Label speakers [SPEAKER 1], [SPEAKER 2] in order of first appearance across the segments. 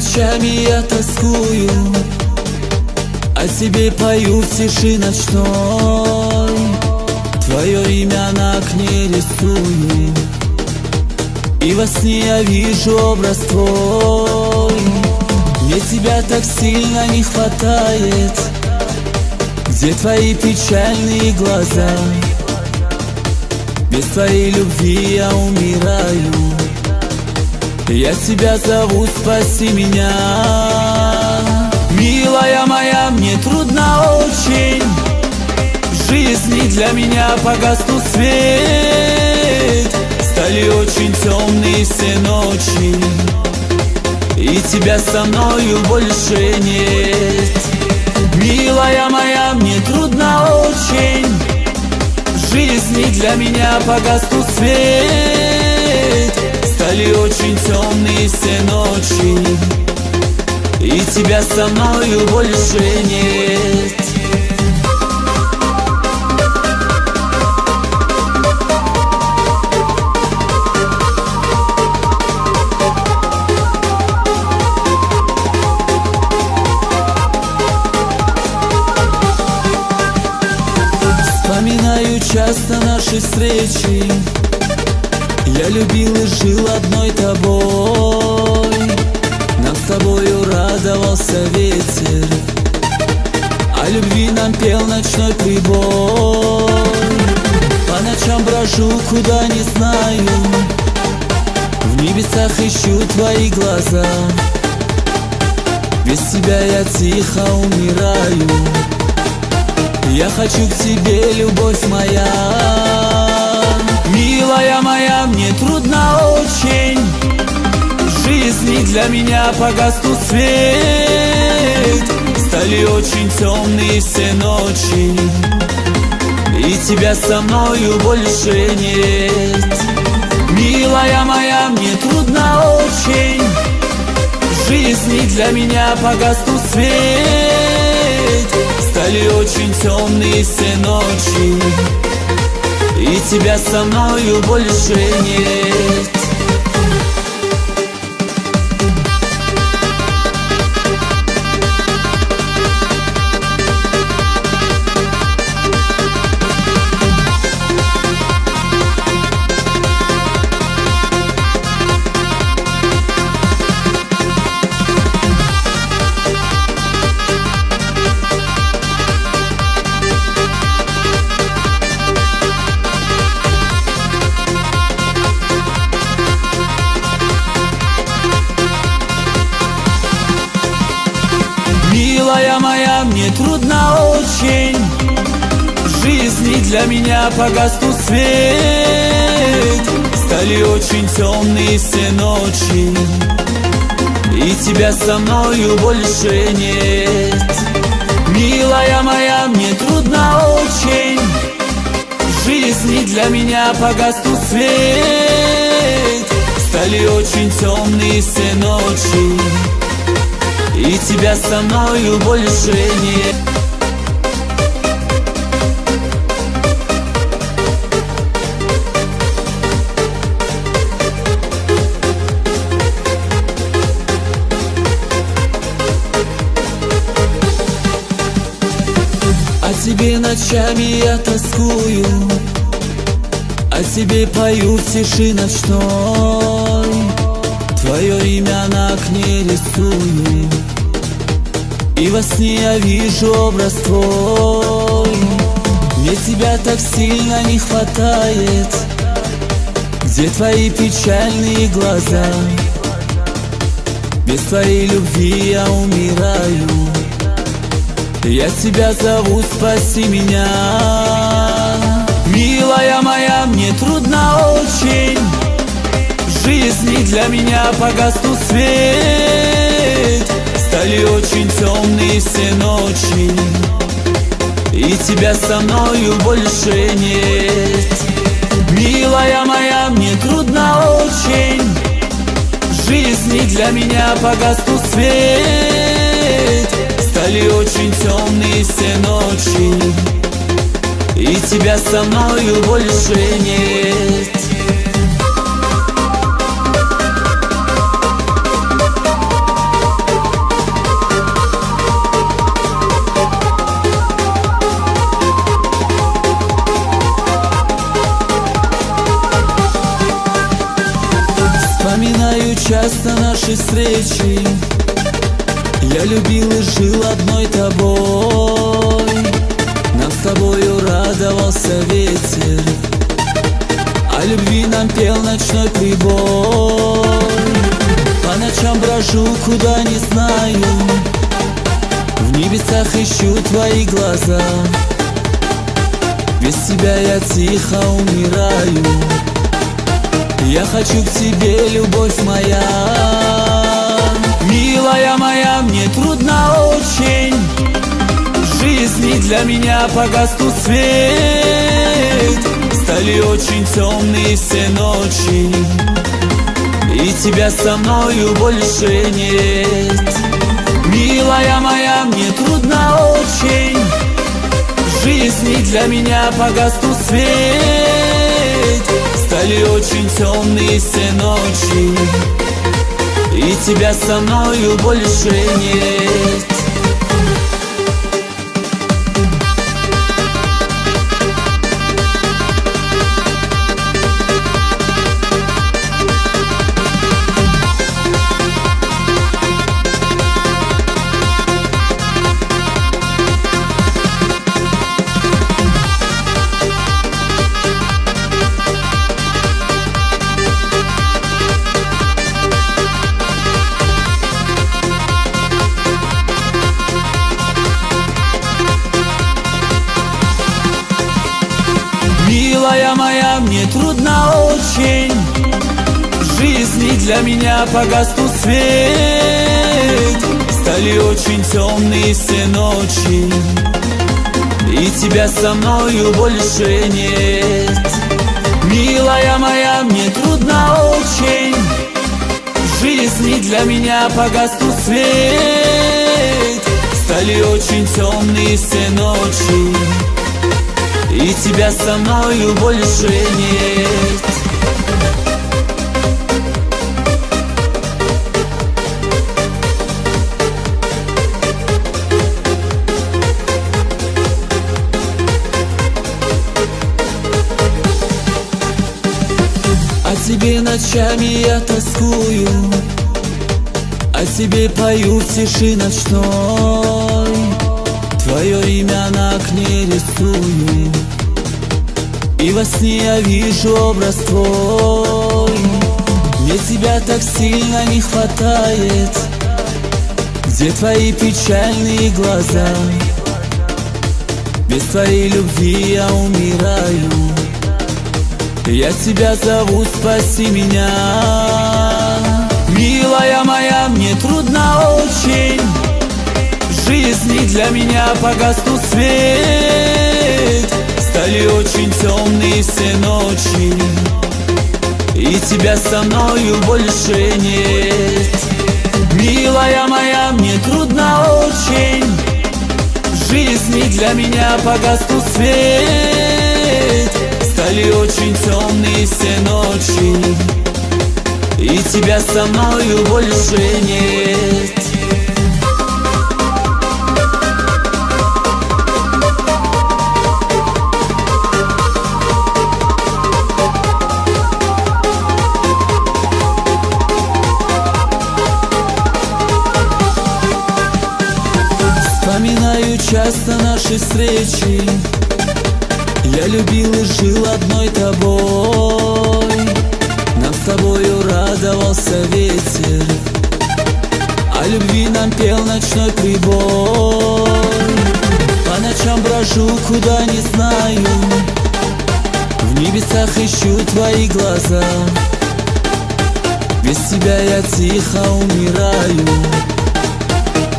[SPEAKER 1] ночами я тоскую, о тебе пою в тиши ночной. Твое имя на окне рисую, и во сне я вижу образ твой. Мне тебя так сильно не хватает. Где твои печальные глаза? Без твоей любви я умираю. Я тебя зову, спаси меня. Милая моя, мне трудно очень. В жизни для меня погаснул свет. Стали очень темные все ночи, и тебя со мною больше нет. Милая моя, мне трудно очень. В жизни для меня погаснул свет. Стали очень темные все ночи, и тебя со мною больше нет. Вспоминаю часто наши встречи. Я любил и жил одной тобой. Нам с тобою радовался ветер, о любви нам пел ночной прибой. По ночам брожу, куда не знаю, в небесах ищу твои глаза. Без тебя я тихо умираю. Я хочу к тебе, любовь моя. Милая моя, мне трудно очень. В жизни для меня погаснул свет. Стали очень темные все ночи, и тебя со мною больше нет. Милая моя, мне трудно очень. В жизни для меня погаснул свет. Стали очень темные все ночи, и тебя со мною больше нет. Милая моя, мне трудно очень. В жизни для меня погаснул свет. Стали очень темные все ночи, и тебя со мною больше нет. Милая моя, мне трудно очень. В жизни для меня погаснул свет. Стали очень темные все ночи, и тебя со мною больше нет. О тебе ночами я тоскую, о тебе пою в тиши ночной. Твое имя на окне рисую, и во сне я вижу образ твой. Мне тебя так сильно не хватает. Где твои печальные глаза? Без твоей любви я умираю. Я тебя зову, спаси меня. Милая моя, мне трудно очень. В жизни для меня погаснул свет. Стали очень темные все ночи, и тебя со мною больше нет. Милая моя, мне трудно очень. В жизни для меня погаснул свет. Стали очень темные все ночи, и тебя со мною больше нет. часто наши встречи. Я любил и жил одной тобой. Нам с тобою радовался ветер, о любви нам пел ночной прибой. По ночам брожу, куда не знаю, в небесах ищу твои глаза. Без тебя я тихо умираю. Я хочу к тебе, любовь моя. Милая моя, мне трудно очень. В жизни для меня погас тут свет. Стали очень темные все ночи, и тебя со мною больше нет. Милая моя, мне трудно очень. В жизни для меня погас тут свет. Стали очень темные все ночи, и тебя со мною больше нет. Милая моя, мне трудно очень. В жизни для меня погас тут свет. Стали очень темные все ночи, и тебя со мною больше нет. Милая моя, мне трудно очень. В жизни для меня погас тут свет. Стали очень темные все ночи, и тебя со мною больше нет. О тебе ночами я тоскую, о тебе пою в тиши ночной. Твое имя на окне рисую, и во сне я вижу образ твой. Мне тебя так сильно не хватает. Где твои печальные глаза? Без твоей любви я умираю. Я тебя зову, спаси меня. Милая моя, мне трудно очень. В жизни для меня погас тут свет. Стали очень темные все ночи, и тебя со мною больше нет. Милая моя, мне трудно очень. В жизни для меня погас тут свет. Стали очень темные все ночи, и тебя со мною больше нет. Вспоминаю часто наши встречи. Я любил и жил одной тобой. Нам с тобою радовался ветер, о любви нам пел ночной прибой. По ночам брожу, куда не знаю, в небесах ищу твои глаза. Без тебя я тихо умираю.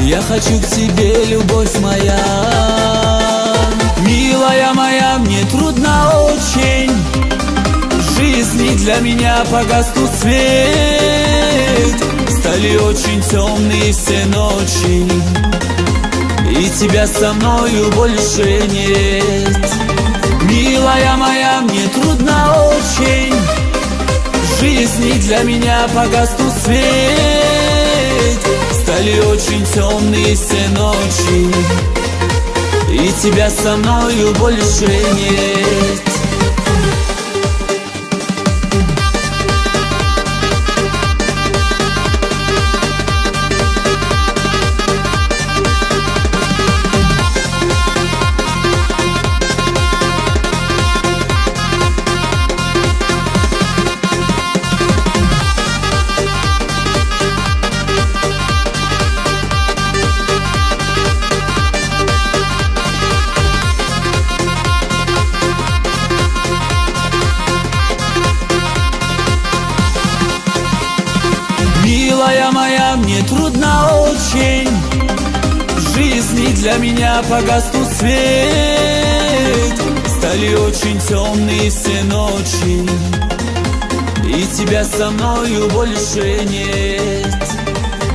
[SPEAKER 1] Я хочу к тебе, любовь моя. Милая моя, мне трудно очень. В жизни для меня погас тут свет. Стали очень темные все ночи, и тебя со мною больше нет. Милая моя, мне трудно очень. В жизни для меня погас тут свет. Стали очень темные все ночи, и тебя со мною больше нет. Милая моя, мне трудно очень, в жизни для меня погаснул свет. Стали очень темные все ночи, и тебя со мною больше нет.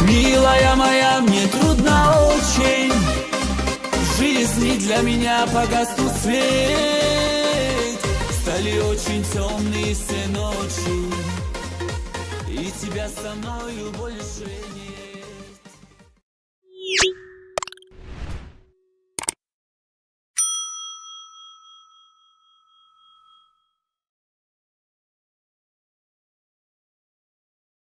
[SPEAKER 1] Милая моя, мне трудно очень, в жизни для меня погаснул свет. Стали очень темные все ночи, и тебя со мною больше нет.